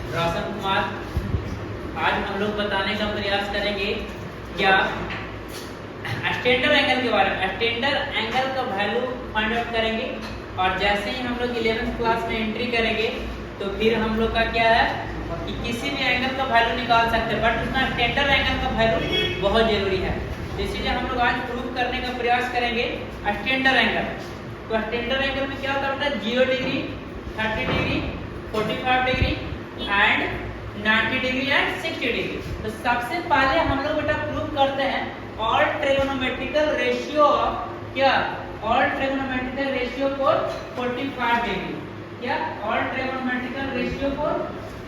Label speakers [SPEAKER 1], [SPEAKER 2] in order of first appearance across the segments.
[SPEAKER 1] रोशन कुमार। आज हम लोग बताने का प्रयास करेंगे क्या स्टैंडर्ड एंगल के बारे में। स्टैंडर्ड एंगल का वैल्यू फाइंड आउट करेंगे और जैसे ही हम लोग 11th क्लास में एंट्री करेंगे तो फिर हम लोग का क्या है कि किसी भी एंगल का वैल्यू निकाल सकते हैं, बट उसका स्टैंडर्ड एंगल का वैल्यू बहुत जरूरी है। तो इसीलिए हम लोग आज प्रूव करने का प्रयास करेंगे स्टैंडर्ड एंगल। तो स्टैंडर्ड एंगल में क्या होता है? 0 degree, 30 degree, 45 degree and 90 degree and 60 degree. तो सबसे पहले हम लोग बेटा प्रूव करते हैं ऑल ट्रिगोनोमेट्रिकल रेशियो ऑफ क्या all trigonometrical ratio for 45 degree. क्या all trigonometrical ratio for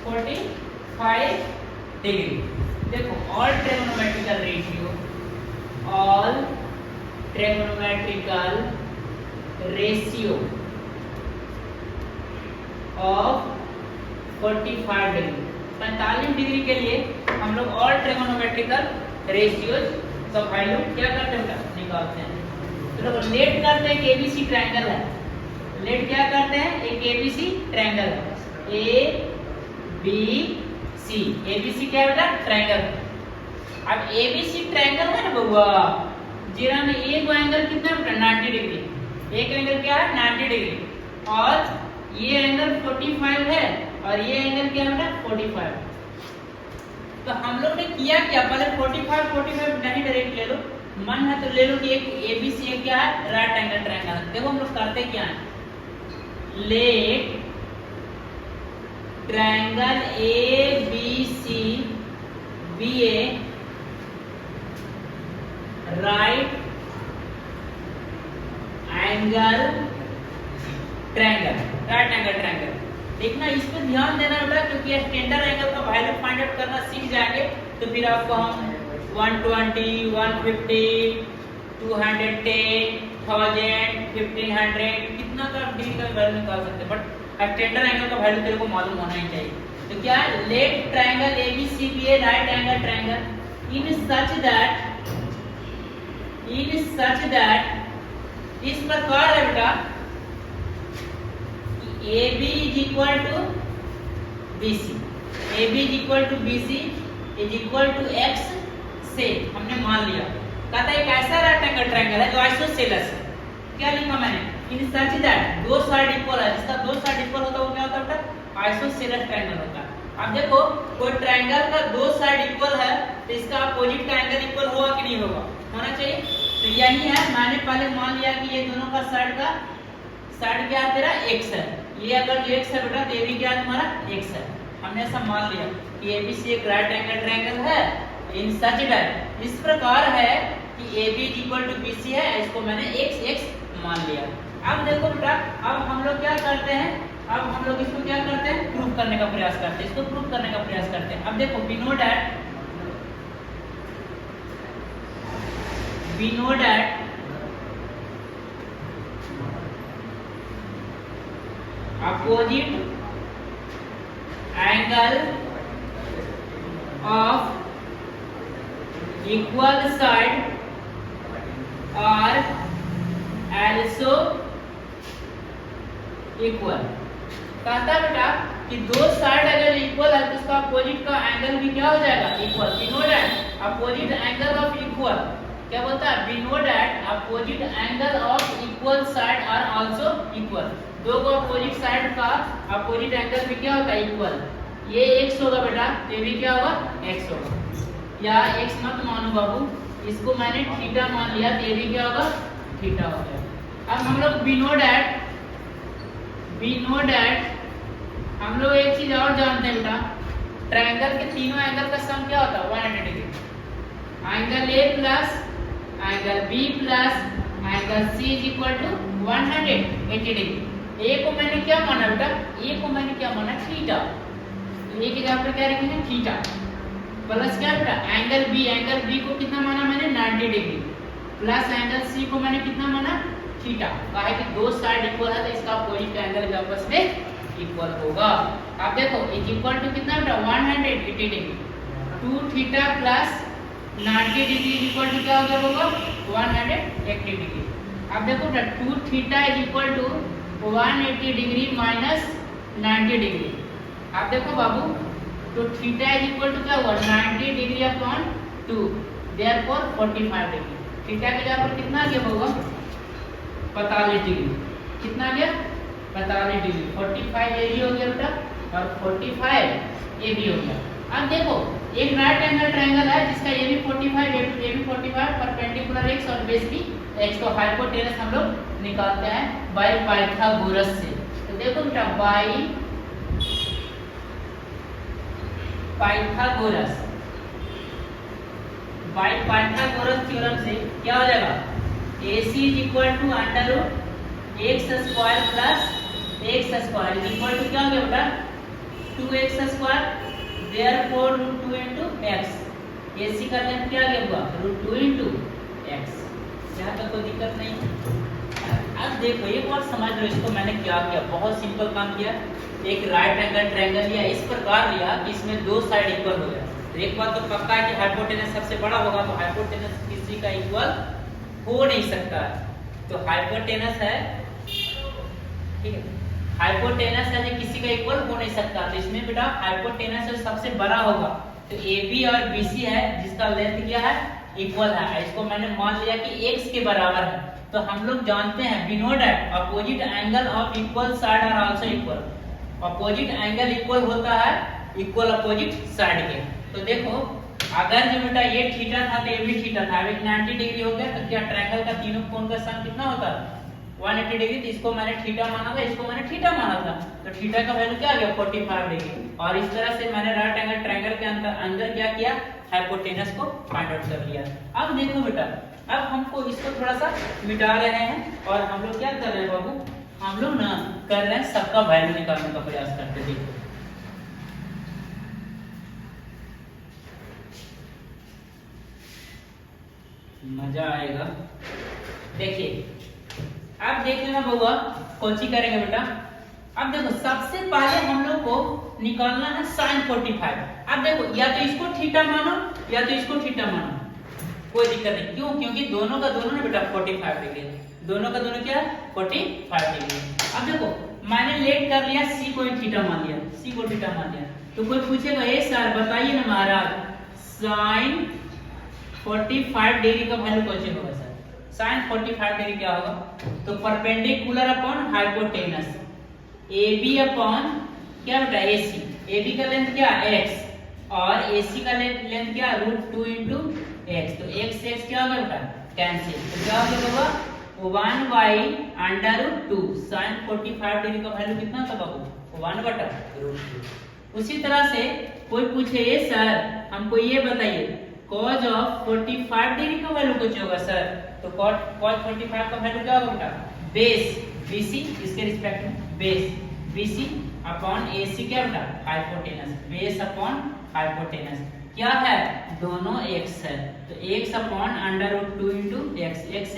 [SPEAKER 1] 45 degree. देखो all trigonometrical ratio, all trigonometrical ratio of 45 degree. 45 degree के लिए हम लोग ऑल ट्रिगोनोमेट्रिकल रेशियोज का वैल्यू क्या करते हैं? निकालते हैं। तो लेट करते हैं कि एबीसी ट्रायंगल है। लेट क्या करते हैं? एक एबीसी ट्रायंगल है, ए बी सी। एबीसी क्या है बेटा? ट्रायंगल। अब एबीसी ट्रायंगल है ना बउआ, जीरा में एक एंगल कितना है? 90 डिग्री। एक एंगल क्या है? 90 डिग्री। और ये एंगल 45 है और ये एंगल क्या है बेटा? 45। तो हम लोग ने किया क्या? पहले 45 नहीं डायरेक्ट ले लो, मन है तो ले लो कि एक एबीसी एक क्या है? राइट एंगल ट्रायंगल है। देखो हम लोग करते क्या है, let triangle ABC B A right angle triangle. Right angle triangle देखना, इस पर ध्यान देना बेटा, क्योंकि स्टैंडर्ड एंगल का वैल्यू फाइंड आउट करना सीख जाएंगे तो फिर आपको हम 120, 150, 210, 1000, 1500 कितना का डिग्री का वैल्यू निकाल सकते हैं, बट स्टैंडर्ड एंगल का वैल्यू तेरे को मालूम होना ही चाहिए। तो क्या let triangle ABCBA right angle triangle in such that इस प्रकार है बेटा, AB is equal to BC, AB is equal to BC is equal to X से हमने मान लिया। कहता है एक ऐसा राइट एंगल ट्रायंगल है जो आइसोसेलेस है। क्या लिखा मैंने? इन सच दैट दो साइड इक्वल है, जिसका दो साइड इक्वल होता है वो क्या होता है बेटा? आइसोसेलेस ट्रायंगल होता है। अब देखो कोई ट्रायंगल का दो साइड इक्वल है तो इसका अपोजिट का एंगल इक्वल होगा कि नहीं होगा? होना चाहिए। तो यही है, मैंने पहले मान लिया कि ये दोनों का साइड क्या है तेरा? x है। ये अगर जो x है बेटा तो ये भी क्या है तुम्हारा? x है। हमने ऐसा मान लिया कि ABC एक राइट एंगल ट्रायंगल है इन सच दैट, इस प्रकार है कि AB is equal to BC है, इसको मैंने x मान लिया। अब देखो बेटा, अब हम लोग क्या करते हैं? अब हम लोग इसको क्या करते हैं? प्रूव करने का प्रयास करते हैं। इसको प्रूव करने का प्रयास करते हैं। अब देखो we know that opposite angle of equal side are also equal। कहता है बेटा कि दो साइड अगर इक्वल है तो उसका अपोजिट का एंगल भी क्या हो जाएगा? Equal. we know that opposite angle of equal क्या बोलता है? we know that opposite angle of equal side are also equal। दो को अपोजिट साइड का अपोजिट एंगल भी क्या होता है? इक्वल। ये x होगा बेटा, ये भी क्या होगा? x होगा। या x मत मानो बाबू, इसको मैंने थीटा मान लिया तो ये भी क्या होगा? थीटा हो गया। अब हम लोग we know that हम लोग एक चीज और जानते हैं बेटा, ट्रायंगल के तीनों एंगल का सम क्या होता है? 180 degree. Angle A plus angle B plus angle C is equal to 180 degree. A को मैंने क्या माना बेटा? ए को मैंने क्या माना? थीटा। तो ए की जगह पर क्या लिखेंगे? थीटा प्लस क्या बेटा? एंगल बी को कितना माना मैंने? 90 डिग्री प्लस एंगल सी को मैंने कितना माना? थीटा। कहा कि दो साइड इक्वल है तो इसका अपोजिट एंगल भी आपस में इक्वल होगा। अब देखो इज इक्वल टू कितना बेटा? 180 degree. 2 theta plus 90 degree is equal to क्या हो गया होगा? 180 डिग्री। अब देखो बेटा 2 theta is equal to 180 degree minus 90 degree. आप देखो बाबू, तो थीटा इज इक्वल टू क्या हुआ 90 degree upon 2, therefore 45 degree. Theta की जगह पर कितना आ गया होगा 45 डिग्री। कितना आ गया 45 डिग्री। 45 ये भी हो गया बेटा और 45 ये भी हो गया। अब देखो एक राइट एंगल ट्रायंगल है जिसका ये भी 45 ये भी 45 परपेंडिकुलर x और बेस भी x, तो हाइपोटेनस हम लोग निकालते हैं बाय पाइथागोरस से। तो देखो बेटा by Pythagoras, by Pythagoras theorem से क्या हो जाएगा AC is equal to under root x square plus x square is equal to क्या हो गया बेटा 2x square, therefore root 2 into x। AC का लेंथ क्या आ गया होगा रूट 2 इनटू x। यहाँ तक कोई दिक्कत नहीं। अब देखो एक बार समझ लो इसको मैंने क्या किया, बहुत सिंपल काम किया। एक राइट एंगल ट्रायंगल लिया, इस प्रकार लिया कि इसमें दो साइड इक्वल हो जाए। तो एक बात तो पक्का है कि हाइपोटेनस सबसे बड़ा होगा, तो हाइपोटेनस किसी का इक्वल हो नहीं सकता। तो हाइपोटेनस है, ठीक है, हाइपोटेनस है जो किसी का इक्वल हो नहीं सकता। तो इसमें बेटा हाइपोटेनस जो सबसे बड़ा होगा तो AB और BC है जिसका लेंथ क्या है इक्वल है। इसको मैंने मान लिया कि x के बराबर है। तो हम लोग जानते हैं we know that opposite angle of equal side are also equal. Opposite angle equal होता है इक्वल अपोजिट साइड के। तो देखो अगर जो बेटा ये थीटा था तो ये भी थीटा था, अब 90 डिग्री हो गया, तो क्या ट्रायंगल का तीनों कोण का सम कितना होता है 180 डिग्री। तो इसको मैंने थीटा माना था, इसको मैंने थीटा माना था, तो थीटा का वैल्यू क्या आ गया 45 डिग्री। और इस तरह से मैंने राइट एंगल ट्रायंगल के अंदर क्या किया हाइपोटेनस को फाइंड आउट कर लिया। अब देखो बेटा, अब हमको इसको थोड़ा सा मिटा रहे हैं और हम लोग क्या कर रहे हैं बाबू, हम लोग ना कर रहे हैं सबका वैल्यू निकालने का प्रयास करते। देखो मजा आएगा। देखिए अब देख लेना बउआ कोची करेंगे बेटा। अब देखो सबसे पहले हम लोग को निकालना है sin 45। अब देखो या तो इसको थीटा मानो या तो इसको थीटा मानो, कोई दिक्कत नहीं। क्यों? क्योंकि दोनों का दोनों ना बेटा 45 डिग्री, दोनों का दोनों क्या 45 डिग्री। अब देखो मैंने लेट कर लिया c को थीटा मान लिया, c को थीटा मान लिया। तो कोई पूछेगा ए सर बताइए ना महाराज sin 45 डिग्री का वैल्यू कैसे होगा सर? sin 45 डिग्री क्या होगा? तो perpendicular upon hypotenuse AB upon क्या बेटा AC। AB का लेंथ क्या x और AC का लेंथ क्या √2 इनटू x। तो x से x क्या होगा बेटा कैंसिल। तो क्या होगा 1/√2 sin 45 डिग्री का वैल्यू कितना होता बाबू 1/√2। उसी तरह से कोई पूछे ये सर हमको ये बताइए cos ऑफ 45 डिग्री का वैल्यू कुछ होगा सर? तो cos 45 का वैल्यू क्या होगा बेटा बेस BC, इसके रिस्पेक्ट में बेस BC अपॉन AC क्या बेटा हाइपोटेनस, बेस अपॉन हाइपोटेनस क्या है दोनों x है। तो x upon √2 into x,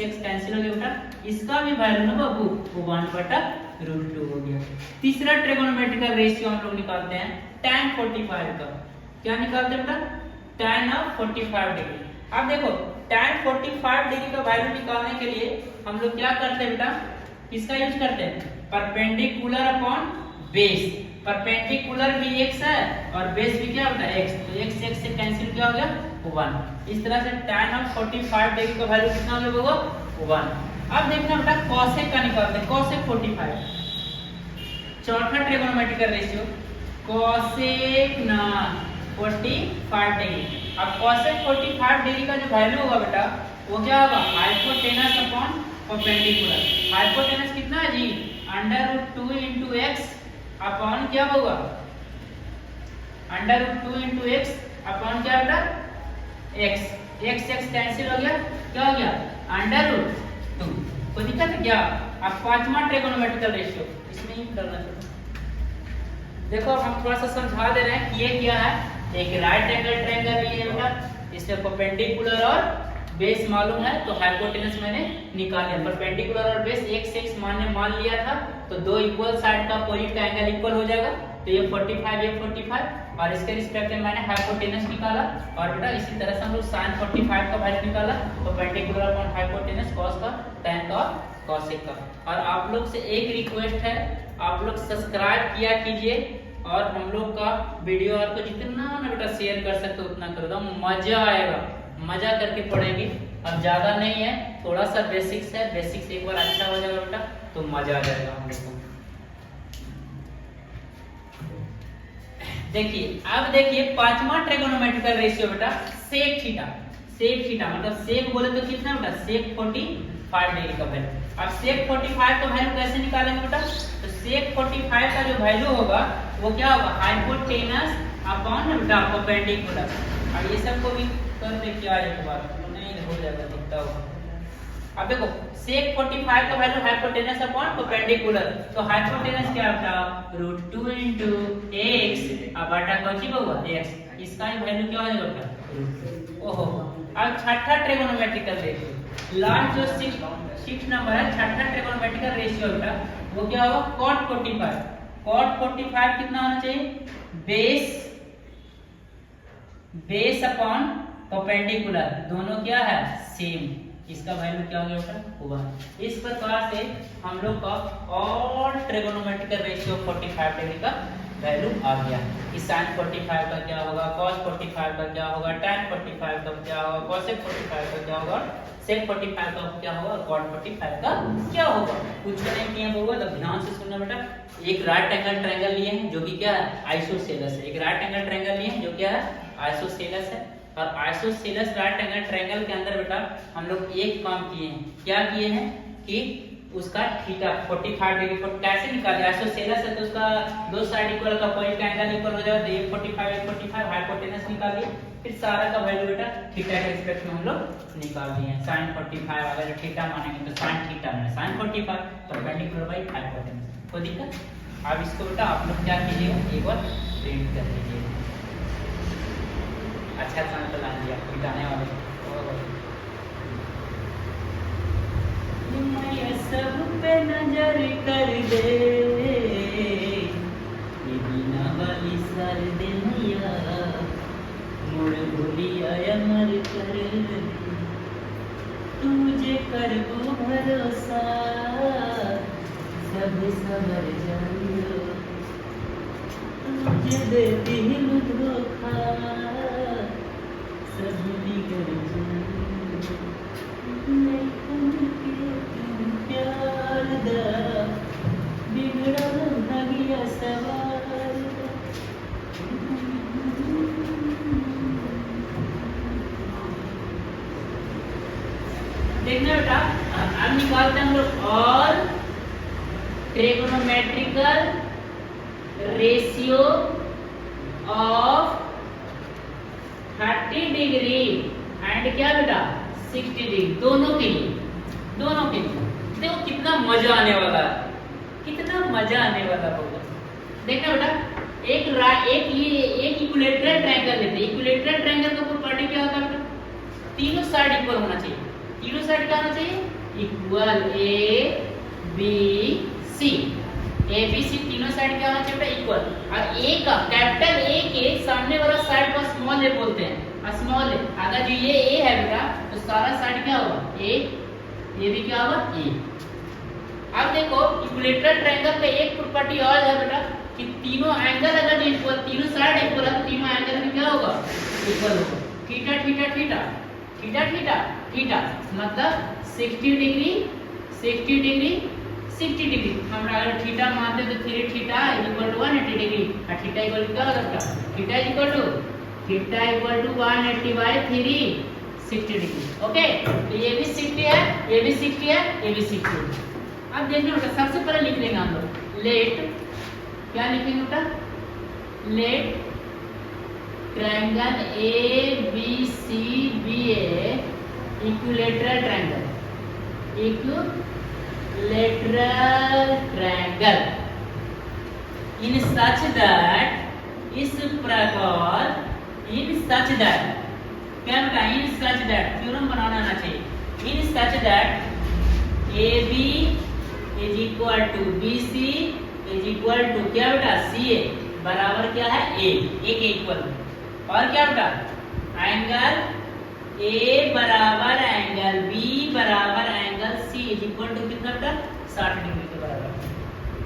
[SPEAKER 1] x cancel हो गया बेटा। इसका भी वैल्यू ना बाबू 1/√2 हो गया। तीसरा ट्रिगोनोमेट्रिकल रेशियो हम लोग निकालते हैं tan 45 का। क्या निकालते हैं बेटा tan ऑफ 45 डिग्री। अब देखो tan 45 डिग्री का वैल्यू निकालने के लिए हम लोग क्या करते हैं बेटा, किसका यूज करते हैं परपेंडिकुलर अपॉन बेस। परपेंडिकुलर भी x है और बेस भी क्या होता है x। तो x से कैंसिल क्या हो गया 1। इस तरह से tan ऑफ 45 डिग्री का वैल्यू कितना हो गया 1। अब देखना बेटा cosec का निकालते हैं, cosec 45। चौथा ट्रिगोनोमेट्रिकल रेशियो cosec 45 डिग्री। अब cosec 45 डिग्री का जो वैल्यू होगा बेटा वो क्या होगा हाइपोटेनस अपॉन परपेंडिकुलर। हाइपोटेनस कितना है जी √2 इनटू x अपॉन क्या होगा √2 इनटू x अपॉन क्या बेटा x कैंसिल हो गया, क्या हो गया √2। कोई दिक्कत है क्या? अब पांचवा ट्रिगोनोमेट्रिकल रेशियो इसमें ही करना चाहिए। देखो हम थोड़ा सा समझा दे रहे हैं कि ये क्या है, एक राइट एंगल ट्रायंगल लिए बेटा, इसमें परपेंडिकुलर और बेस मालूम है तो हाइपोटेनस मैंने निकाल लिया। परपेंडिकुलर और बेस x मान लिया था तो दो इक्वल साइड का अपोजिट का एंगल इक्वल हो जाएगा। तो ये 45 ये 45 और इसके रिस्पेक्ट में मैंने हाइपोटेनस निकाला। और बेटा इसी तरह से हम लोग sin 45 का वैल्यू निकाला परपेंडिकुलर अपॉन हाइपोटेनस cos का tan का cosec का। और आप लोग से एक रिक्वेस्ट है, आप लोग सब्सक्राइब किया कीजिए और हम लोग का वीडियो आपको जितना ना बेटा शेयर कर सकते हो उतना कर दो, मजा आएगा, मजा करके पढ़ेंगे। अब ज्यादा नहीं है, थोड़ा सा बेसिक्स है, बेसिक्स एक बार अच्छा हो जाएगा बेटा तो मजा आ जाएगा हम लोग को। देखिए अब देखिए पांचवा ट्रिगोनोमेट्रिकल रेशियो बेटा सेक थीटा। सेक थीटा मतलब सेक बोले तो कितना बेटा, सेक 45 डिग्री का वैल्यू। अब सेक 45 का वैल्यू कैसे निकालेंगे बेटा, तो सेक 45 का जो वैल्यू होगा वो क्या होगा, हाइपोटेनस अपॉन बेटा परपेंडिकुलर। अब ये सब को भी कर दे क्या एक बार, नहीं हो जाएगा दिखता होगा। अब देखो सेक 45 का वैल्यू हाइपोटेनस अपॉन परपेंडिकुलर, तो हाइपोटेनस क्या होता है √2 into x, अब बटा कौन सी होगा x, इसका वैल्यू क्या हो जाएगा बेटा। ओहो अब छठा ट्रिगोनोमेट्रिकल रेशियो, लास्ट जो 6 नंबर है, छठा ट्रिगोनोमेट्रिकल रेशियो बेटा वो क्या होगा cot 45। cot 45 कितना होना चाहिए, बेस अपॉन परपेंडिकुलर, दोनों क्या है सेम, इसका वैल्यू क्या हो गया बेटा 1। इस प्रकार से हम लोग का और ट्रिगोनोमेट्रिकल रेशियो 45 डिग्री का वैल्यू आ गया। इस sin 45 का क्या होगा, cos 45 का क्या होगा, tan 45 का क्या होगा, cosec 45 का क्या होगा, sec 45 का क्या होगा, cot 45 का क्या होगा। कुछ नहीं किया होगा तो ध्यान से सुनना बेटा। एक राइट एंगल ट्रायंगल लिए हैं जो कि क्या है आइसोसेलेस है, एक राइट एंगल ट्रायंगल लिए हैं जो क्या है आइसोसेलेस है। और आइसोसेलेस राइट एंगल ट्रायंगल के अंदर बेटा हम लोग एक काम किए हैं, क्या किए हैं कि उसका थीटा 45 डिग्री को कैसे निकाले, आइसोसेलेस है तो उसका दो साइड इक्वल का पॉइंट का एंगल इक्वल हो जाएगा, तो ये 45 हाइपोटेनस निकाल लिए, फिर सारा का वैल्यू बेटा थीटा के रिस्पेक्ट में हम लोग निकाल दिए हैं। sin 45 अगर थीटा मानेंगे तो sin थीटा में sin 45 परपेंडिकुलर बाय हाइपोटेनस, कोई दिक्कत। अब इसको बेटा आप लोग क्या कीजिएगा एक बार प्रिंट कर लीजिएगा, अच्छा सैंपल आ गया मिटाने वाले। मैं सब पे नजर कर दे, ये बिना वाली सर दिया मुड़ भूलिया अमर कर, तुझे कर वो भरोसा सब सबर जाइयो, तुझे दे दिल धोखा सब बिगड़ जाइयो, मैं तुमके प्यार दा बिगड़ा भागिया सवार। देखना बेटा अब निकालते हैं हम लोग और trigonometrical ratio of 30 degree and क्या बेटा 60 डिग्री, दोनों के लिए देखो कितना मजा आने वाला है, कितना मजा आने वाला होगा। देखना बेटा एक इक्विलेटरल ट्रायंगल लेते हैं। इक्विलेटरल ट्रायंगल का प्रॉपर्टी क्या होता है बेटा, तीनों साइड इक्वल होना चाहिए। तीनों साइड क्या होना चाहिए इक्वल, ए बी सी तीनों साइड क्या होना चाहिए बेटा इक्वल। और ए का कैपिटल ए के सामने वाला साइड को स्मॉल ए बोलते हैं, स्मॉल ए। अगर जो ये ए है बेटा तो सारा साइड क्या होगा ए, ये भी क्या होगा ए। अब देखो इक्विलेटरल ट्रायंगल का एक प्रॉपर्टी और है बेटा कि तीनों एंगल अगर इक्वल, तीनों साइड इक्वल है तो तीनों एंगल में क्या होगा इक्वल होगा। Theta theta theta theta theta theta मतलब 60 डिग्री 60 डिग्री 60 डिग्री। हम अगर थीटा मानते तो 3 थीटा इक्वल टू 180 डिग्री और थीटा इक्वल टू क्या होगा theta equal to 180 by 3 60 degree. Okay तो ये भी 60 है, ये भी 60 है, ये भी 60 है। अब देखना बेटा सबसे पहले लिख लेंगे हम लोग लेट, क्या लिखेंगे बेटा let triangle A B C B A equilateral triangle, equilateral triangle in such that, इस प्रकार, इन सच दैट क्या बेटा इन सच दैट थ्योरम बनाना आना चाहिए। In such that A B is equal to B C is equal to क्या बेटा सी ए बराबर क्या है ए, ए के इक्वल। और क्या बेटा एंगल ए बराबर एंगल बी बराबर angle C is equal to कितना बेटा 60 डिग्री के बराबर।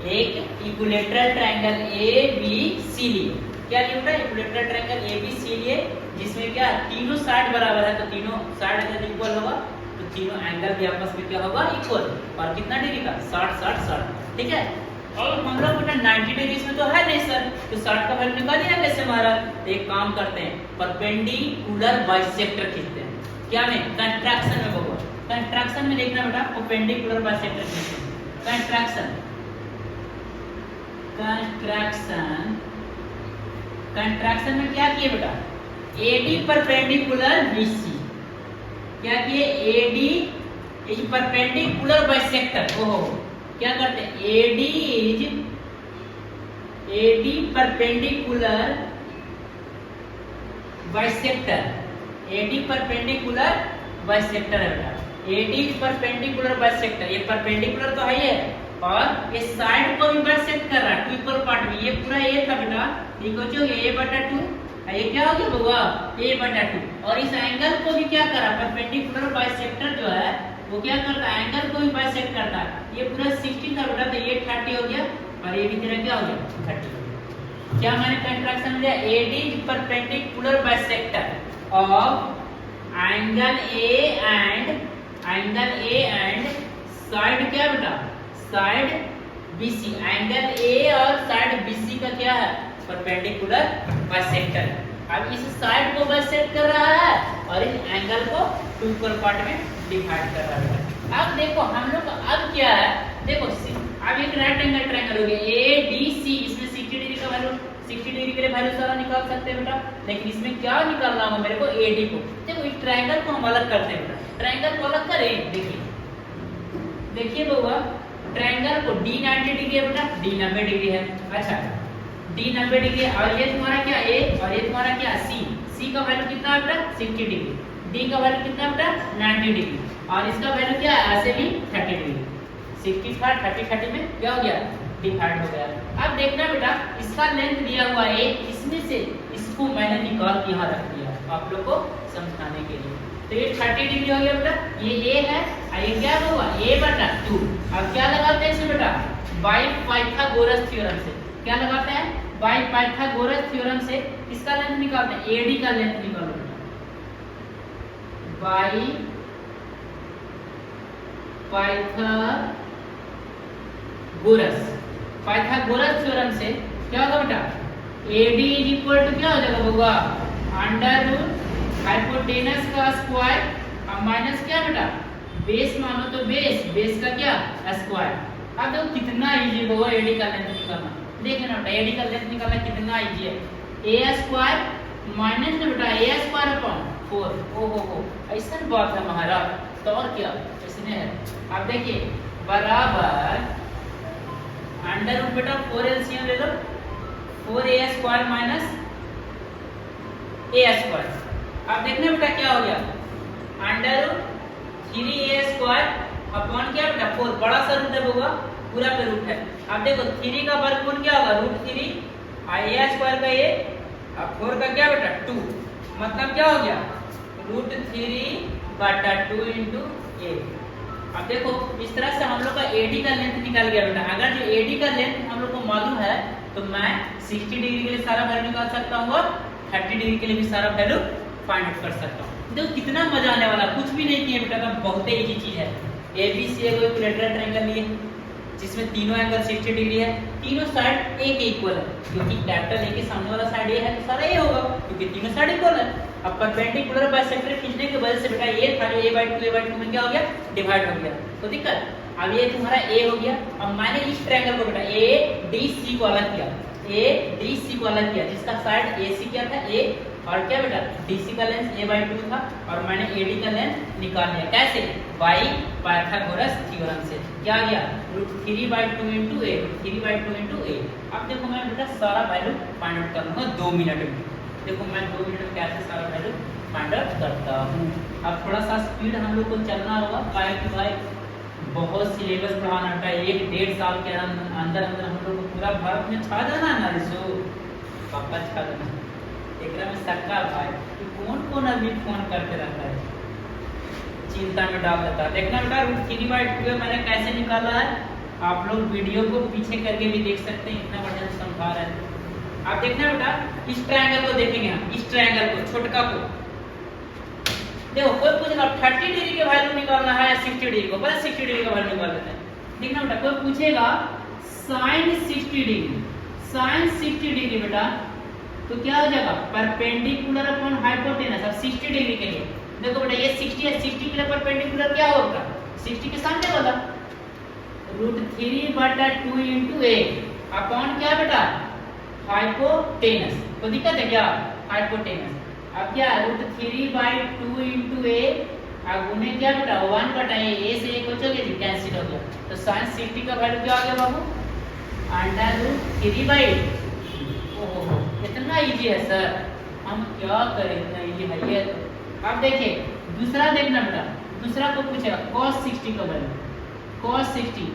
[SPEAKER 1] एक equilateral triangle A B C लिए। क्या लिए बेटा? Equilateral triangle A B C लिए, जिसमें क्या तीनों साइड बराबर है, तो तीनों साइड अगर इक्वल होगा तो तीनों एंगल भी आपस में क्या होगा? इक्वल। और कितना डिग्री का? 60 60 60। ठीक है। और हम लोग बेटा 90 डिग्री में तो है नहीं सर, तो 60 का वैल्यू निकालिए कैसे महाराज? तो एक काम करते हैं, परपेंडिकुलर बाइसेक्टर खींचते हैं। क्या में? कंट्रैक्शन में होगा। कंट्रैक्शन में देखना बेटा, परपेंडिकुलर बाइसेक्टर खींचते हैं। कंट्रैक्शन कंट्रैक्शन कंट्रैक्शन में क्या किए बेटा? AD perpendicular BC. क्या किए? AD is perpendicular bisector. ओहो, क्या करते हैं? AD perpendicular bisector. AD perpendicular bisector है बेटा। एडी परपेंडिकुलर बाइसेक्टर, ये परपेंडिकुलर तो है ही है, और ये साइड को भी बाइसेक्ट कर रहा है 2 इक्वल पार्ट में। ये पूरा ए था बेटा, देखो जो a/2, ये क्या हो गया बउआ? a/2। और इस एंगल को भी क्या करा? परपेंडिकुलर बाइसेक्टर जो है वो क्या करता है? एंगल को भी बाइसेक्ट करता है। ये पूरा 60 था बेटा, तो ये 30 हो गया, और ये भी तेरा क्या हो गया? 30 हो गया। क्या मैंने कंट्रैक्शन में दिया? AD perpendicular bisector of angle A and side क्या बेटा? Side BC। एंगल A और साइड BC का क्या है? Perpendicular bisector. अब इस साइड को बाइसेक्ट कर रहा है और इस एंगल को 2 इक्वल पार्ट में डिवाइड कर रहा है। अब देखो हम लोग अब क्या है? देखो अब एक राइट एंगल ट्रायंगल हो गया ADC। इसमें 60 डिग्री का वैल्यू, 60 डिग्री के लिए वैल्यू सारा निकाल सकते हैं बेटा, लेकिन इसमें क्या निकालना होगा मेरे को? AD को। देखो इस ट्रायंगल को हम अलग करते हैं बेटा। ट्रायंगल को अलग करें, देखिए बउआ, ट्रायंगल को D 90 डिग्री है बेटा, D 90 डिग्री है। अच्छा, D 90 डिग्री है, और ये तुम्हारा क्या A, और ये तुम्हारा क्या C। C का वैल्यू कितना है बेटा? 60 डिग्री। D का वैल्यू कितना है बेटा? 90 डिग्री। और इसका वैल्यू क्या है? ऐसे भी 30 डिग्री। 60 था, 30 में क्या हो गया? डिवाइड हो गया। अब देखना बेटा, इसका लेंथ दिया हुआ है, इसमें से इसको मैंने निकाल के यहाँ रख दिया आप लोग को समझाने के लिए। तो ये 30 डिग्री हो गया बेटा, ये A है, और ये क्या हुआ? a/2। अब क्या लगाते हैं इसमें बेटा? बाई पाइथागोरस थ्योरम से। क्या लगाते हैं? बाई पाइथागोरस थ्योरम से किसका लेंथ निकालते हैं? AD का लेंथ निकालो बेटा। बाई पाइथागोरस थ्योरम से क्या होगा बेटा? AD इज इक्वल टू क्या हो जाएगा बउआ? अंडर रूट हाइपोटेनस का स्क्वायर, अब माइनस क्या बेटा? बेस मानो तो बेस का क्या? स्क्वायर। अब देखो कितना इजी होगा AD का लेंथ निकालना। देखना बेटा, AD का लेंथ निकालना कितना इजी है। a स्क्वायर माइनस में बेटा a स्क्वायर अपॉन 4। ओहो, ऐसा बात है महाराज, तो और क्या इसमें है? अब देखिए बराबर अंडर रूट बेटा 4 एलसीएम ले लो, 4a square minus a square. अब देखना बेटा क्या हो गया? Under root 3a square upon क्या बेटा? 4। बड़ा सा रूट है होगा, पूरा पे रूट है। अब देखो 3 का वर्गमूल क्या होगा? √3, a स्क्वायर का a, अब 4 का क्या बेटा? 2। मतलब क्या हो गया? √3/2 into a। अब देखो इस तरह से हम लोग का AD का लेंथ निकल गया बेटा। अगर जो AD का लेंथ हम लोग को मालूम है तो मैं 60 डिग्री के लिए सारा वैल्यू निकाल सकता हूँ और 30 डिग्री के लिए भी सारा वैल्यू फाइंड आउट कर सकता हूँ। देखो कितना मजा आने वाला, कुछ भी नहीं किए बेटा, बहुत ही इजी चीज है। ABC एक इक्विलेटरल ट्रायंगल लिए जिसमें तीनों एंगल 60 डिग्री है, तीनों साइड A के इक्वल है, क्योंकि कैपिटल A के सामने वाला साइड A है तो सारा A होगा, क्योंकि तीनों साइड इक्वल है। अब परपेंडिकुलर बाइसेक्टर खींचने की वजह से बेटा ये था जो a/2 में क्या हो गया? डिवाइड हो गया, तो दिक्कत। अब ये तुम्हारा A हो गया। अब मैंने इस ट्रायंगल को बेटा ADC को अलग किया, ADC को अलग किया, जिसका साइड AC क्या था? A, और क्या बेटा? DC का लेंथ a/2 था, और मैंने AD का लेंथ निकाल लिया। कैसे? बाई पाइथागोरस थ्योरम से। क्या आ गया? √3/2 into a, √3/2 into a। अब देखो मैं बेटा सारा वैल्यू फाइंड आउट कर लूंगा 2 मिनट में। देखो मैं 2 मिनट में कैसे सारा वैल्यू फाइंड आउट करता हूँ। अब थोड़ा सा स्पीड हम लोग को चलना होगा, क्योंकि भाई बहुत सिलेबस पढ़ाना होता है। 1-1.5 साल के अंदर हम लोग को पूरा भारत में छा जाना है ना रिसो, पापा छा जाना। एकरा में सक्का भाई कि कौन आदमी फोन करते रहता है, चिंता में डाल देता है। देखना बेटा √3/2 मैंने कैसे निकाला है। आप लोग वीडियो को पीछे करके भी देख सकते हैं, इतना बढ़िया से समझा रहा है। आप देखना बेटा, इस ट्रायंगल को देखेंगे हम, इस ट्रायंगल को, छोटका को देखो। कोई पूछेगा 30 डिग्री के वैल्यू निकालना है या 60 डिग्री को, बस 60 डिग्री का वैल्यू निकाल देते हैं। देखना बेटा, कोई पूछेगा sin 60 डिग्री, sin 60 डिग्री बेटा तो क्या हो जाएगा, परपेंडिकुलर अपॉन हाइपोटेनस। अब 60 डिग्री के लिए देखो बेटा, ये 60 है, 60 के लिए परपेंडिकुलर क्या होगा, 60 के सामने वाला √3/2 इंटू ए अपॉन क्या बेटा, हाइपोटेनस। तो दिक्कत है क्या, हाइपोटेनस। अब क्या √3/2 इंटू ए गुने क्या बेटा 1/a, ए से एक हो चुके जी, कैंसिल हो गया। तो sin 60 का वैल्यू क्या आ गया बाबू, √3/2। ओहो कितना इजी है सर, हम क्या करें, इतना इजी है ये। अब देखिए दूसरा, देखना बेटा, दूसरा को पूछेगा cos 60 का वैल्यू, cos 60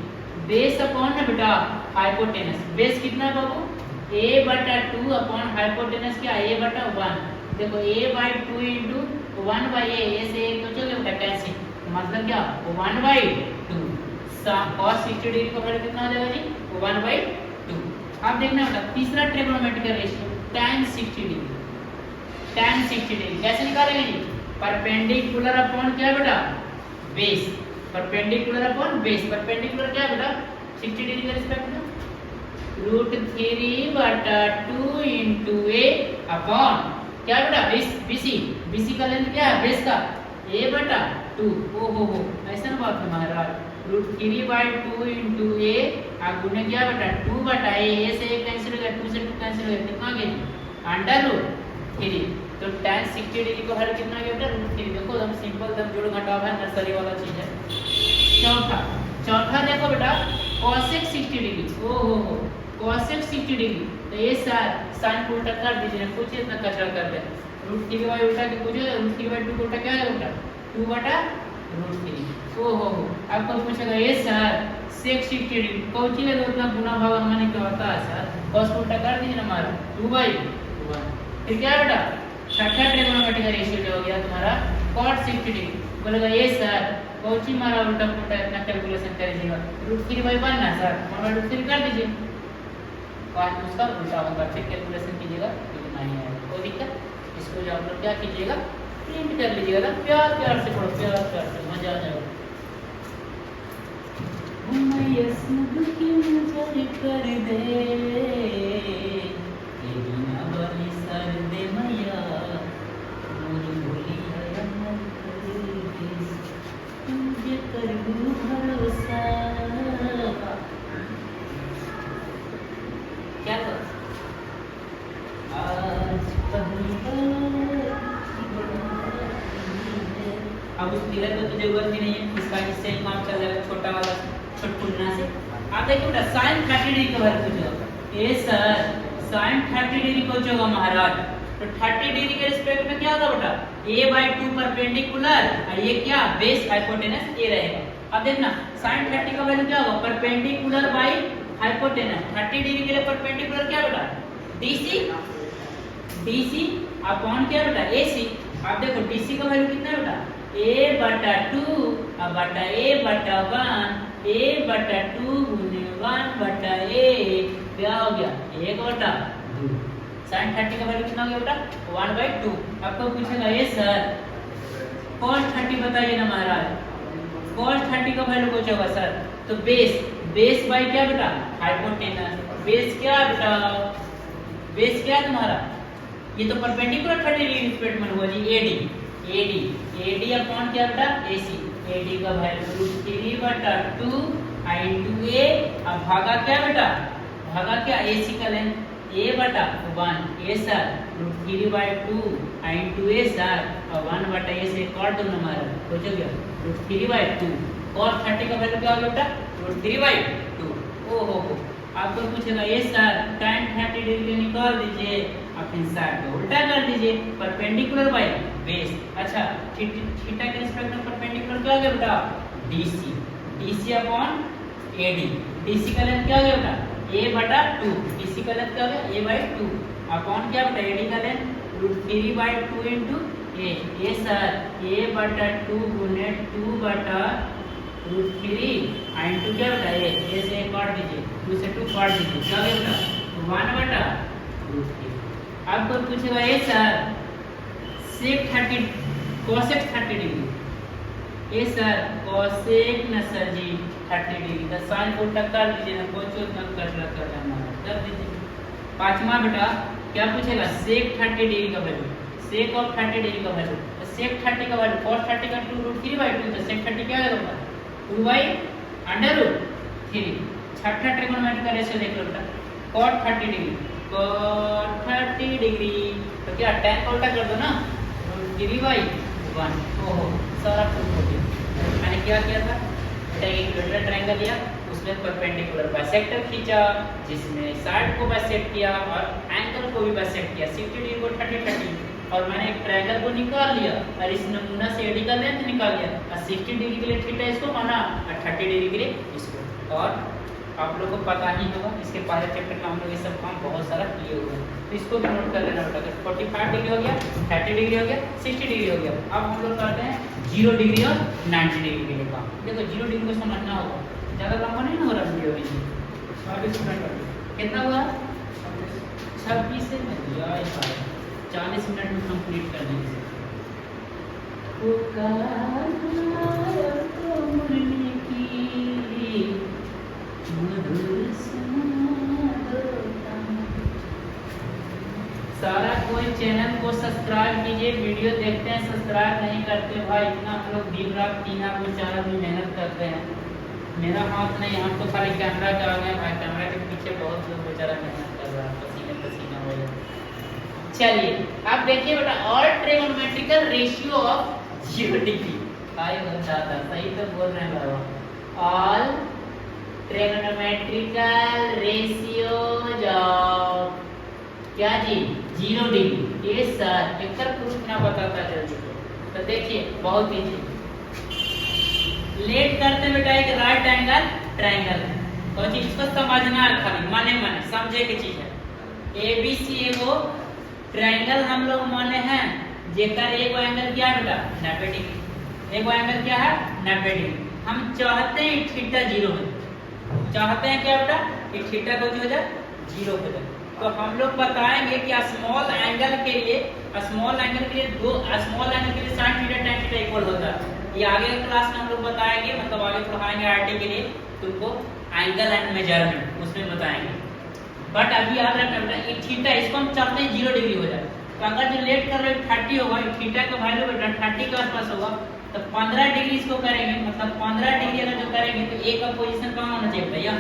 [SPEAKER 1] बेस अपॉन ना बेटा हाइपोटेनस। बेस कितना है बाबू, a/2 अपॉन हाइपोटेनस क्या, a/1। देखो a/2 इंटू 1/a, ए से एक तो चलो बेटा कैंसिल, मतलब क्या 1/2। cos 60 डिग्री का वैल्यू कितना आ जाएगा जी, 1/2। अब देखना बेटा तीसरा trigonometric ratio tan 60 degree, tan 60 degree कैसे निकालेंगे जी, परपेंडिकुलर अपॉन क्या बेटा, base, perpendicular upon base. Perpendicular क्या बेटा 60 डिग्री के रिस्पेक्ट में √3/2 इंटू ए अपॉन क्या बेटा BC, BC का लेंथ क्या है बेस का, a/2। ओहो हो ऐसा ना बात है महाराज, √3/2 इंटू ए गुने क्या बेटा 2/a, ए से एक कैंसिल हो गया, 2 से 2 कैंसिल हो गया, कितना गया √3। तो tan 60 डिग्री को हल कितना गया बेटा √3। देखो एकदम सिंपल, एकदम जोड़ घटाव है, नर्सरी वाला चीज है। चौथा देखो बेटा cosec 60 डिग्री, ओहो हो cosec 60 डिग्री। तो ये साइन को उल्टा कर दीजिए, कुछ इतना कचरा कर दे, √3 उल्टा के पूछो, √3/2 को उल्टा क्या है बेटा 2/√3। ओहो हो आपको पूछेगा ये सर sec 60 डिग्री कौची ले उतना गुना भाग हमने क्या होता है सर, cos को उल्टा कर दीजिए ना हमारा 2/1। फिर क्या बेटा छठा ट्रिग्नोमेट्रिक रेशियो हो गया तुम्हारा cot 60 डिग्री। बोलेगा ये सर कौची मारा उल्टा पुल्टा इतना कैलकुलेशन करिएगा, √3/1 ना सर, √3 कर दीजिए, कॉस उसका उल्टा होगा, फिर कैलकुलेशन कीजिएगा कितना ही है, कोई दिक्कत। इसको जो आप लोग क्या कीजिएगा प्रिंट कर लीजिएगा, प्यार प्यार से पढ़ो, प्यार प्यार से मजा आ जाएगा। मैया सब की नजर कर दे, तेरी ना वाली सर दे मैया, मोरी बोली है अमर कर दे, तुझे कर दूं भरोसा। क्या करो आज पहली बार, अब उस मिरर को तो जरूरत ही नहीं है, इसका इससे ही काम चल जाएगा, छोटा वाला छुटपुन्ना से। आप देखो बेटा sin 30 डिग्री का वैल्यू पूछेगा, ये सर sin 30 डिग्री को जो होगा महाराज, तो 30 डिग्री के रिस्पेक्ट में क्या होगा बेटा a/2 परपेंडिकुलर, और ये क्या बेस हाइपोटेनस ए रहेगा। अब देखना sin 30 का वैल्यू क्या होगा, परपेंडिकुलर बाय हाइपोटेनस। 30 डिग्री के लिए परपेंडिकुलर क्या बेटा DC अपॉन क्या बेटा AC। आप देखो DC का वैल्यू कितना है बेटा a/2 अब बटा a/1, a/2 गुने 1/a क्या हो गया 1/2। sin 30 का वैल्यू कितना हो गया बेटा 1/2। आपको पूछेगा ये सर cos 30 बताइए ना महाराज, cos 30 का वैल्यू कुछ होगा सर, तो बेस बाय क्या बेटा हाइपोटेनस। बेस क्या बेटा, बेस क्या है तुम्हारा, ये तो परपेंडिकुलर 30 डिग्री रिस्पेक्ट में हुआ जी AD अपॉन क्या बेटा AC। AD का वैल्यू √3/2 इंटू A, अब भागा क्या बेटा, भागा क्या AC का length a/1 A sir √3/2 into A sir और 1/a से काट दो हमारा हो गया √3/2। cos 30 का वैल्यू क्या होगा बेटा √3/2। ओहो हो आपको पूछेगा ये सर tan 30 डिग्री निकाल दीजिए, आप इन साइड को उल्टा कर दीजिए, परपेंडिकुलर बाय बेस। अच्छा थीटा के रिस्पेक्ट में परपेंडिकुलर क्या हो गया बेटा DC अपॉन AD। DC का लेंथ क्या हो गया बेटा a/2, DC का लेंथ क्या हो गया a/2 अपॉन क्या बेटा AD का लेंथ √3/2 इंटू A। ये सर a/2 गुने 2/√3 √3 इंटू क्या बेटा ए से काट दीजिए, 2 से 2 काट दीजिए, क्या होगा बेटा 1 बटा √3। अब कोई पूछेगा ए सर सेक 30 कोसेक 30 डिग्री, ए सर कोसेक न सर जी 30 डिग्री का साइन को टक्कर दीजिए ना, कोई मत कर दीजिए। पांचवा बेटा क्या पूछेगा सेक 30 डिग्री का वैल्यू, सेक ऑफ 30 डिग्री का वैल्यू, तो सेक 30 का वैल्यू cos 30 का 2√3/2, तो सेक 30 क्या होगा 2/√3। छठा ट्रिग्नोमेट्री का रेशियो देख लो बेटा, cot 30 डिग्री, cot 30 डिग्री तो क्या tan का उल्टा कर दो ना, √3/1। ओहो सारा प्रूफ हो गया। मैंने क्या किया था बेटा, एक इक्विलेटरल ट्रायंगल लिया, उसमें परपेंडिकुलर बाइसेक्टर खींचा, जिसमें साइड को बाइसेक्ट किया और एंगल को भी बाइसेक्ट किया, 60 डिग्री को 30 और मैंने एक ट्रायंगल को निकाल लिया और इस नमूना से एडी का लेंथ निकाल लिया और 60 डिग्री के लिए थीटा इसको माना और 30 डिग्री के लिए इसको। और आप लोगों को पता ही होगा इसके पहले चैप्टर में हम लोग ये सब काम बहुत सारा किए हुए हैं, तो इसको भी नोट कर लेना बेटा। 45 डिग्री हो गया, 30 डिग्री हो गया, 60 डिग्री हो गया। अब हम लोग करते हैं 0 डिग्री और 90 डिग्री के लिए काम। देखो 0 डिग्री को समझना होगा, ज़्यादा लंबा नहीं हो रहा वीडियो में, 40 मिनट कितना हुआ 26 से 40 मिनट में कंप्लीट कर देंगे। सारा कोई चैनल को सब्सक्राइब कीजिए, वीडियो देखते हैं सब्सक्राइब नहीं करते भाई, इतना हम लोग दिन रात 3 आदमी 4 आदमी मेहनत करते हैं। मेरा हाथ नहीं, हम तो खाली कैमरा का आ गया भाई, कैमरा के पीछे बहुत लोग बेचारा मेहनत कर रहा है, पसीने पसीना हो जाए। चलिए अब देखिए बेटा, all trigonometrical ratio of 0 degree, हाय बताता सही तो बोल रहे हैं बाबा, ऑल ट्रिग्नोमेट्रिकल रेशियोज ऑफ क्या जी 0 डिग्री। ये सर एक प्रूफ ना बताता जल्दी, तो देखिए बहुत इजी, लेट करते बेटा एक राइट एंगल ट्रायंगल है, तो चीज इसको समझना है, खाली माने माने समझे की चीज है। ABC एगो ट्रायंगल हम लोग माने हैं जेकर एगो एंगल क्या है बेटा 90 डिग्री, एगो एंगल क्या है 90 डिग्री। हम चाहते हैं थीटा 0 हो, चाहते हैं क्या बेटा कि थीटा को हो जाए 0 हो जाए, तो हम लोग बताएंगे कि स्मॉल एंगल के लिए स्मॉल एंगल के लिए sin theta tan theta equal होता है। ये आगे क्लास में हम लोग बताएंगे, मतलब आगे पढ़ाएंगे आरटी के लिए तुमको एंगल एंड मेजरमेंट उसमें बताएंगे। बट अभी याद रखना बेटा ये थीटा इसको हम चाहते हैं 0 डिग्री हो जाए, तो अगर जो लेट कर रहे हैं 30 होगा, थीटा का वैल्यू बेटा 30 के आसपास होगा, तो 15 डिग्री इसको करेंगे, मतलब 15 डिग्री अगर जो करेंगे तो ए का पोजीशन कहाँ होना चाहिए भैया।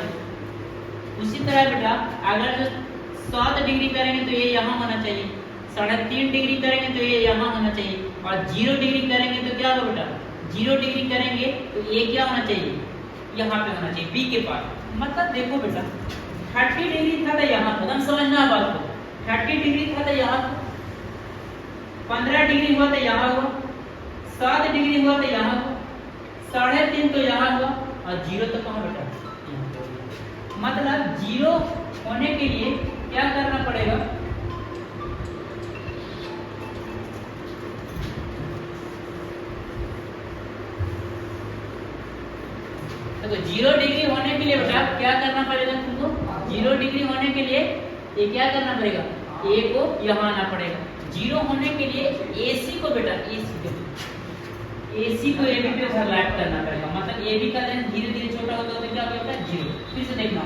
[SPEAKER 1] उसी तरह बेटा अगर जो 7 डिग्री करेंगे तो ये यहाँ होना चाहिए, 3.5 डिग्री करेंगे तो ये यहाँ होना चाहिए, और 0 डिग्री करेंगे तो क्या होगा बेटा 0 डिग्री करेंगे तो ये क्या होना चाहिए यहाँ पे होना चाहिए बी के पास। मतलब देखो बेटा 30 डिग्री था तो यहाँ था, हम समझना बात को, 30 डिग्री था तो यहाँ था, 15 डिग्री हुआ तो यहाँ हुआ, 7 डिग्री हुआ तो यहाँ हुआ, 3.5 तो यहाँ हुआ, और 0 तो कहाँ बेटा यहाँ। मतलब 0 होने के लिए क्या करना पड़ेगा, तो 0 डिग्री होने के लिए बेटा क्या करना पड़ेगा तुमको, 0 डिग्री होने के लिए ये क्या करना पड़ेगा, ए को यहाँ आना पड़ेगा। 0 होने के लिए AC को बेटा AC को AB पे ओवरलैप करना पड़ेगा, मतलब AB का लेंथ धीरे धीरे छोटा होता होता क्या होता है 0। फिर से देखना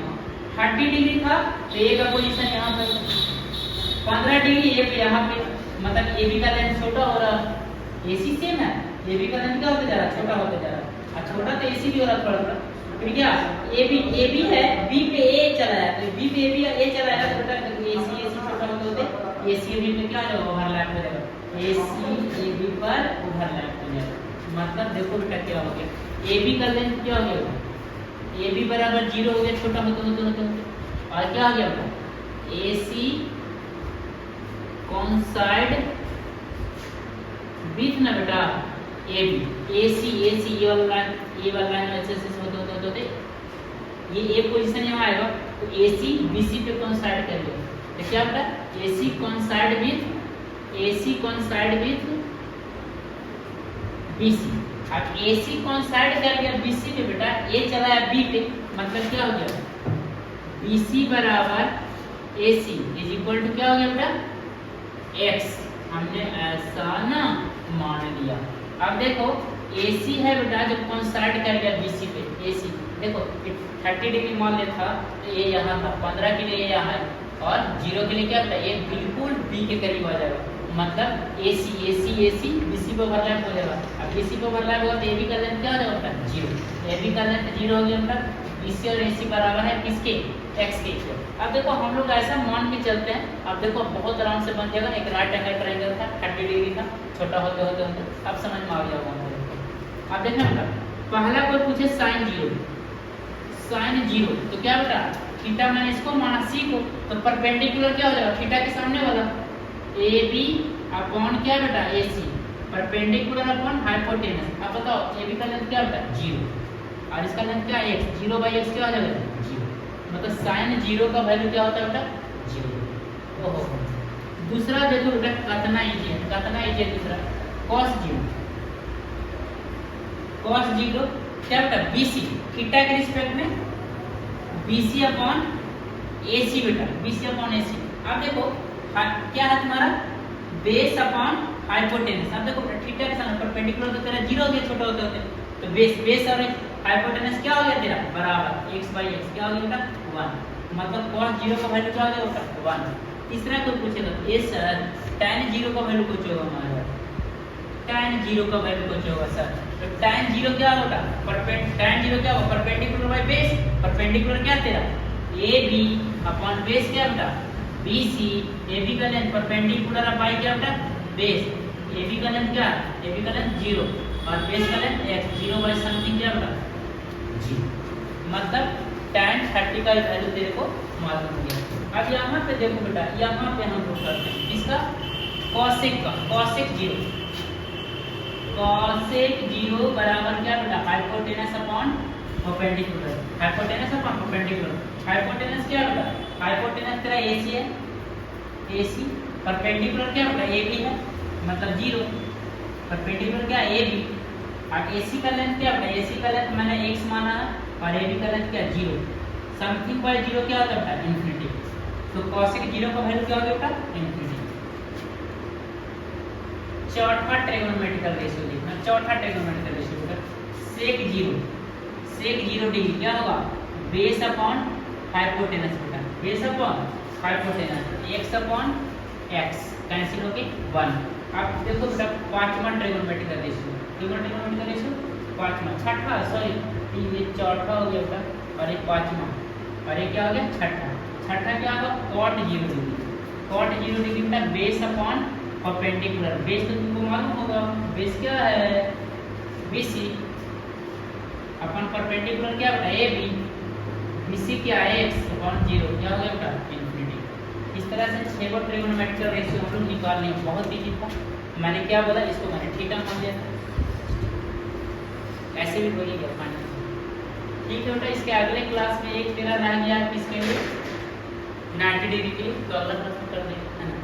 [SPEAKER 1] 30 डिग्री था तो A का पोजीशन यहाँ पर, 15 डिग्री A पे यहाँ पे, मतलब AB का लेंथ छोटा हो रहा, AC सेम है, AB का लेंथ क्या होता जा रहा है छोटा होता जा रहा है, और छोटा तो AC भी हो रहा थोड़ा थोड़ा। फिर क्या AB है B पे A चला है, तो B पे A चला है छोटा, AC छोटा होते होते AC AB पे क्या हो ओवरलैप करेगा, AC AB पर ओवरलैप हो जाएगा। मतलब देखो बेटा क्या हो गया, AB का लेंथ क्या हो गया, AB बराबर 0 हो गया छोटा होते होते होते, और क्या आ गया AC कोइंसाइड विथ ना बेटा AB AC ये वाला लाइन ऐसे होते होते ये ए पोजीशन यहाँ आएगा, तो AC BC पे कोइंसाइड करेगा, तो क्या बेटा AC कोइंसाइड विथ BC, अब AC कोइंसाइड कर गया BC पे बेटा, A चला है B पे, मतलब क्या हो गया BC बराबर AC इज इक्वल टू क्या हो गया बेटा X। हमने ऐसा ना मान लिया। अब देखो AC है बेटा जो कोइंसाइड कर गया BC पे, AC देखो 30 डिग्री मान लेता था तो ये यहाँ था, 15 के लिए ये यहाँ है और 0 के लिए क्या था, ये बिल्कुल B के करीब आ जाएगा, मतलब AC BC पे ओवरलैप हो जाएगा। अब BC पे ओवरलैप होगा तो AB का लेंथ क्या हो जाएगा, 0। AB का लेंथ 0 हो गया, मतलब BC और AC बराबर है किसके, X के। अब देखो हम लोग ऐसा मान के चलते हैं, अब देखो बहुत आराम से बन जाएगा। एक राइट एंगल ट्रायंगल था, 30 डिग्री था, छोटा होते होते होते अब समझ में आ गया होगा। अब देखना बेटा, पहला कोई पूछे साइन 0 तो क्या बेटा थीटा मैंने इसको माना C को, तो परपेंडिकुलर क्या हो जाएगा थीटा के सामने वाला AB अपॉन क्या बेटा AC, परपेंडिकुलर अपॉन हाइपोटेनस। अब बताओ AB का लेंथ क्या बेटा 0 और इसका लेंथ क्या X, 0/x क्या हो जाएगा 0, मतलब साइन 0 का वैल्यू क्या होता है बेटा 0। ओहो दूसरा देखो बेटा कितना इजी है दूसरा, cos 0 क्या बेटा BC थीटा के रिस्पेक्ट में BC अपॉन AC बेटा, BC अपॉन AC। अब देखो क्या है तुम्हारा बेस अपॉन हाइपोटेनस। अब देखो थीटा के सामने परपेंडिकुलर तो तेरा 0 हो गया छोटा होते होते, तो बेस और हाइपोटेनस क्या हो गया तेरा बराबर x/x क्या हो गया बेटा 1, मतलब cos 0 का वैल्यू क्या हो गया बेटा 1। तीसरा कोई पूछेगा ए सर tan 0 का वैल्यू कुछ होगा हमारा, tan 0 का वैल्यू कुछ होगा सर, तो tan 0 क्या होगा tan 0 क्या होगा परपेंडिकुलर बाय बेस, परपेंडिकुलर क्या तेरा AB अपॉन बेस क्या बेटा BC, AB का लेंथ परपेंडिकुलर बाय क्या बेटा बेस, AB का लेंथ क्या AB का लेंथ 0 और बेस का लेंथ x, 0 / समथिंग क्या बेटा 0, मतलब tan 30 का वैल्यू तेरे को मालूम हो गया। अब यहाँ पे देखो बेटा, यहाँ पे हम लोग करते हैं इसका cosec 0 बराबर क्या बेटा हाइपोटेनस अपॉन परपेंडिकुलर, हाइपोटेनस क्या बेटा हाइपोटेनस तेरा AC है, AC परपेंडिकुलर क्या बेटा AB है, मतलब 0, परपेंडिकुलर क्या AB और AC का लेंथ क्या बेटा AC का लेंथ मैंने x माना है और AB का लेंथ क्या 0, समथिंग बाय 0 क्या होता है इन्फिनिटी, तो cosec 0 का वैल्यू क्या हो गया बेटा इन्फिनिटी। चौथा ट्रिगोनोमेट्रिकल रेशियो देखना, चौथा ट्रिगोनोमेट्रिकल रेशियो बेटा sec 0 डिग्री क्या होगा बेस अपॉन हाइपोटेनस बेटा, base upon hypotenuse x upon x cancel हो के 1। अब देखो बेटा पांचवा ट्रिगोनोमेट्रिकल रेशियो पांचवा, छठा सॉरी ये चौथा हो गया बेटा और ये पांचवा और ये क्या हो गया छठा क्या होगा cot 0 डिग्री बेटा बेस अपॉन परपेंडिकुलर, बेस तो तुमको मालूम होगा बेस क्या है BC अपन परपेंडिकुलर क्या बेटा AB, BC क्या है x अपॉन 0 क्या हो गया बेटा इन्फिनिटी। इस तरह से 6 ट्रिगोनोमेट्रिकल रेशियो हम लोग निकालने बहुत इजी था। मैंने क्या बोला इसको मैंने थीटा मान लिया था, ऐसे भी बोलिएगा फाइनल। ठीक है बेटा, इसके अगले क्लास में एक तेरा रह गया किसके लिए 90 डिग्री के लिए, तो अगला प्रश्न कर देंगे है ना।